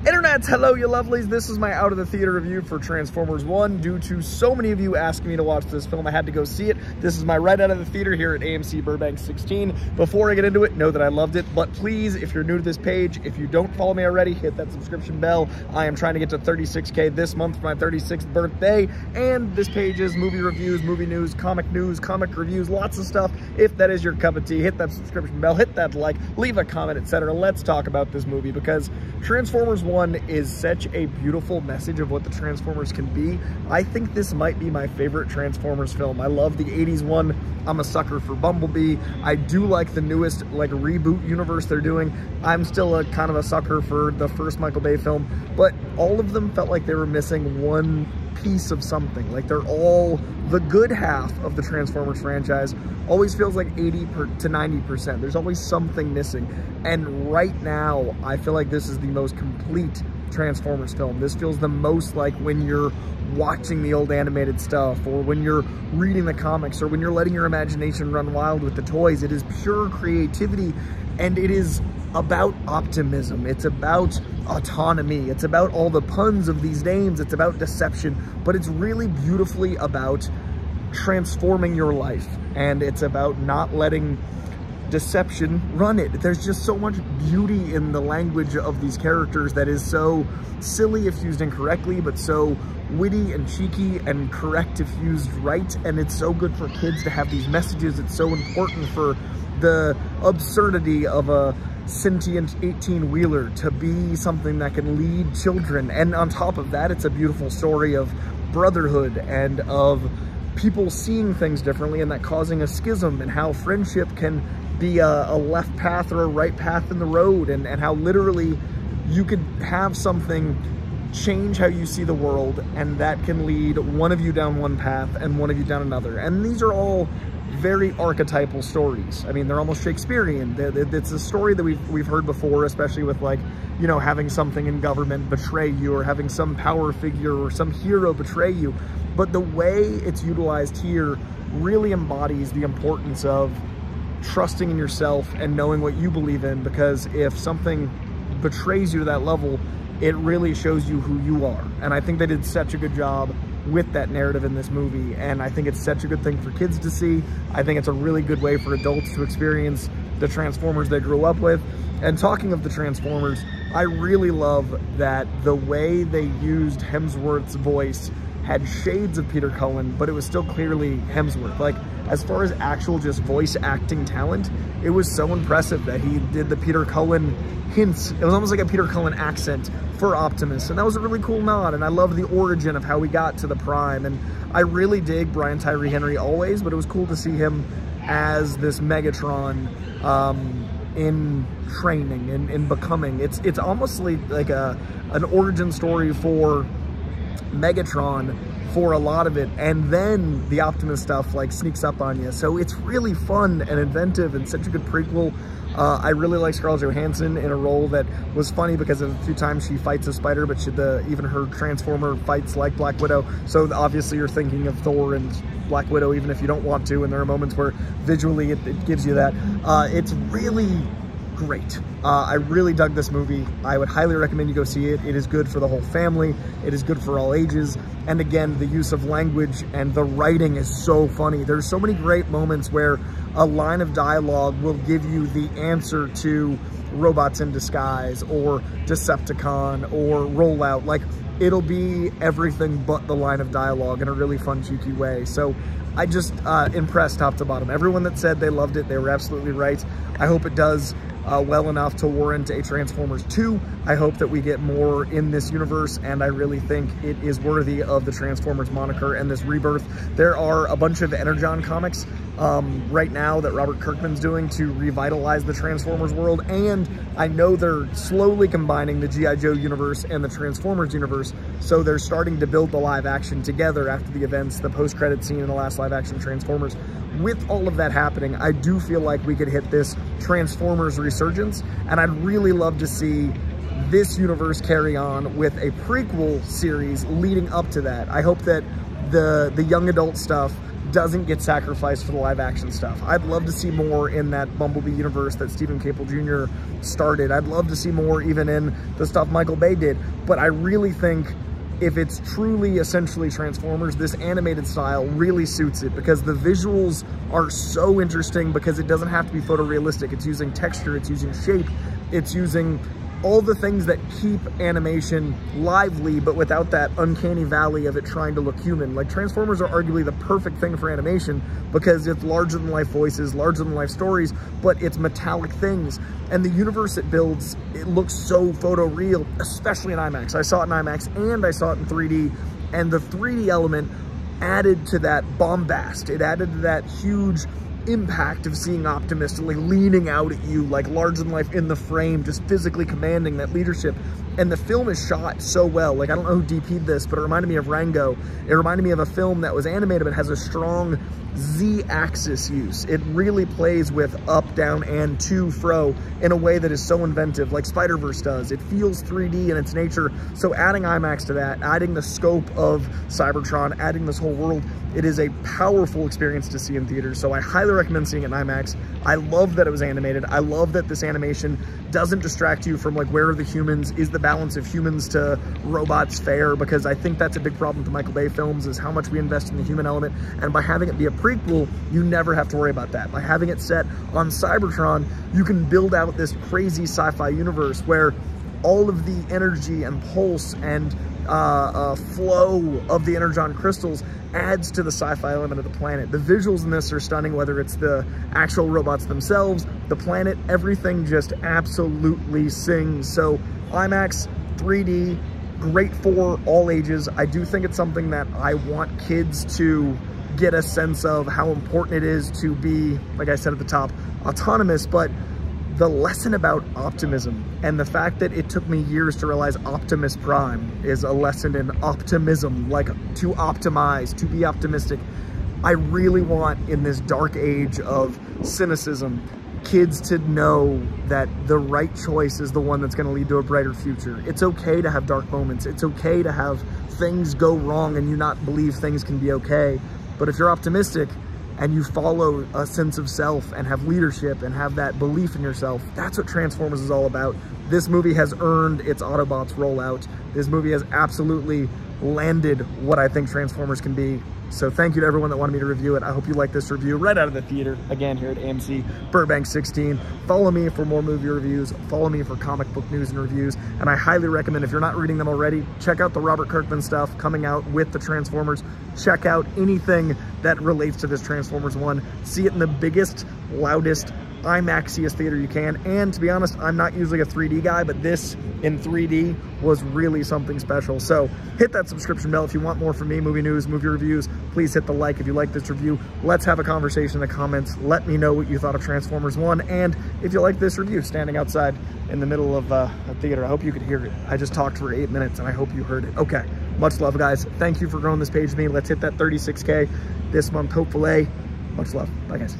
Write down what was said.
Internets, hello you lovelies. This is my out of the theater review for Transformers 1. Due to so many of you asking me to watch this film, I had to go see it. This is my right out of the theater here at AMC Burbank 16. Before I get into it, know that I loved it, but please, if you're new to this page, if you don't follow me already, hit that subscription bell. I am trying to get to 36K this month for my 36th birthday, and this page is movie reviews, movie news, comic reviews, lots of stuff. If that is your cup of tea, hit that subscription bell, hit that like, leave a comment, etc. Let's talk about this movie, because Transformers 1 is such a beautiful message of what the Transformers can be. I think this might be my favorite Transformers film. I love the 80s one. I'm a sucker for Bumblebee. I do like the newest like reboot universe they're doing. I'm still a kind of a sucker for the first Michael Bay film, but all of them felt like they were missing one piece of something. Like they're all the good half of the Transformers franchise always feels like 80 to 90%. There's always something missing. And right now, I feel like this is the most complete Transformers film. This feels the most like when you're watching the old animated stuff, or when you're reading the comics, or when you're letting your imagination run wild with the toys. It is pure creativity, and it is about optimism. It's about autonomy. It's about all the puns of these names. It's about deception, but it's really beautifully about transforming your life, and it's about not letting deception run it. There's just so much beauty in the language of these characters that is so silly if used incorrectly, but so witty and cheeky and correct if used right. And it's so good for kids to have these messages. It's so important for the absurdity of a sentient 18-wheeler to be something that can lead children. And on top of that, it's a beautiful story of brotherhood and of people seeing things differently, and that causing a schism, and how friendship can be a left path or a right path in the road, and how literally you could have something change how you see the world, and that can lead one of you down one path and one of you down another. And these are all very archetypal stories. I mean, they're almost Shakespearean. It's a story that we've heard before, especially with, like, you know, having something in government betray you, or having some power figure or some hero betray you. But the way it's utilized here really embodies the importance of trusting in yourself and knowing what you believe in, because if something betrays you to that level, it really shows you who you are. And I think they did such a good job with that narrative in this movie, and I think it's such a good thing for kids to see. I think it's a really good way for adults to experience the Transformers they grew up with. And talking of the Transformers, I really love that the way they used Hemsworth's voice had shades of Peter Cullen, but it was still clearly Hemsworth. Like, as far as actual just voice acting talent, it was so impressive that he did the Peter Cullen hints. It was almost like a Peter Cullen accent for Optimus, and that was a really cool nod. And I love the origin of how we got to the Prime, and I really dig Brian Tyree Henry always, but it was cool to see him as this Megatron in training and in becoming. It's almost like an origin story for Megatron for a lot of it, and then the Optimus stuff like sneaks up on you. So it's really fun and inventive and such a good prequel. I really like Scarlett Johansson in a role that was funny because of a few times she fights a spider, but even her Transformer fights like Black Widow. So obviously you're thinking of Thor and Black Widow, even if you don't want to, and there are moments where visually it gives you that. It's really great. I really dug this movie. I would highly recommend you go see it. It is good for the whole family. It is good for all ages. And again, the use of language and the writing is so funny. There's so many great moments where a line of dialogue will give you the answer to Robots in Disguise or Decepticon or Rollout. Like, it'll be everything but the line of dialogue in a really fun, cheeky way. So I just impressed top to bottom. Everyone that said they loved it, they were absolutely right. I hope it does well enough to warrant a Transformers 2. I hope that we get more in this universe, and I really think it is worthy of the Transformers moniker and this rebirth. There are a bunch of Energon comics right now that Robert Kirkman's doing to revitalize the Transformers world, and I know they're slowly combining the G.I. Joe universe and the Transformers universe, so they're starting to build the live action together after the events, the post-credit scene in the last live action Transformers. With all of that happening, I do feel like we could hit this Transformers resurgence, and I'd really love to see this universe carry on with a prequel series leading up to that. I hope that the young adult stuff doesn't get sacrificed for the live action stuff. I'd love to see more in that Bumblebee universe that Stephen Caple Jr. started. I'd love to see more even in the stuff Michael Bay did. But I really think if it's truly essentially Transformers, this animated style really suits it, because the visuals are so interesting, because it doesn't have to be photorealistic. It's using texture, it's using shape, it's using all the things that keep animation lively, but without that uncanny valley of it trying to look human. Like, Transformers are arguably the perfect thing for animation, because it's larger than life voices, larger than life stories, but it's metallic things. And the universe it builds, it looks so photoreal, especially in IMAX. I saw it in IMAX and I saw it in 3D, and the 3D element added to that bombast. It added to that huge impact of seeing Optimus like leaning out at you, like larger than life in the frame, just physically commanding that leadership. And the film is shot so well. Like, I don't know who DP'd this, but it reminded me of Rango. It reminded me of a film that was animated but has a strong Z-axis use. It really plays with up, down, and to, fro in a way that is so inventive, like Spider-Verse does. It feels 3D in its nature. So adding IMAX to that, adding the scope of Cybertron, adding this whole world, it is a powerful experience to see in theaters. So I highly recommend seeing it in IMAX. I love that it was animated. I love that this animation doesn't distract you from like, where are the humans? Is the balance of humans to robots fair? Because I think that's a big problem with Michael Bay films, is how much we invest in the human element. And by having it be a prequel, you never have to worry about that. By having it set on Cybertron, you can build out this crazy sci-fi universe where all of the energy and pulse and flow of the Energon crystals adds to the sci-fi element of the planet. The visuals in this are stunning, whether it's the actual robots themselves, the planet, everything just absolutely sings. So IMAX, 3D, great for all ages. I do think it's something that I want kids to get a sense of how important it is to be, like I said at the top, autonomous, but the lesson about optimism and the fact that it took me years to realize Optimus Prime is a lesson in optimism, like to optimize, to be optimistic. I really want, in this dark age of cynicism, kids to know that the right choice is the one that's going to lead to a brighter future. It's okay to have dark moments. It's okay to have things go wrong and you not believe things can be okay. But if you're optimistic and you follow a sense of self and have leadership and have that belief in yourself, that's what Transformers is all about. This movie has earned its Autobots rollout. This movie has absolutely landed what I think Transformers can be. So thank you to everyone that wanted me to review it. I hope you like this review right out of the theater, again, here at AMC Burbank 16. Follow me for more movie reviews. Follow me for comic book news and reviews. And I highly recommend, if you're not reading them already, check out the Robert Kirkman stuff coming out with the Transformers. Check out anything that relates to this Transformers 1. See it in the biggest, loudest, IMAXiest theater you can. And to be honest, I'm not usually a 3D guy, but this in 3D was really something special. So hit that subscription bell if you want more from me, movie news, movie reviews. Please hit the like if you like this review. Let's have a conversation in the comments. Let me know what you thought of Transformers 1, and if you like this review, standing outside in the middle of a theater. I hope you could hear it. I just talked for 8 minutes and I hope you heard it. Okay, much love, guys. Thank you for growing this page with me. Let's hit that 36K this month, hopefully. Much love. Bye, guys.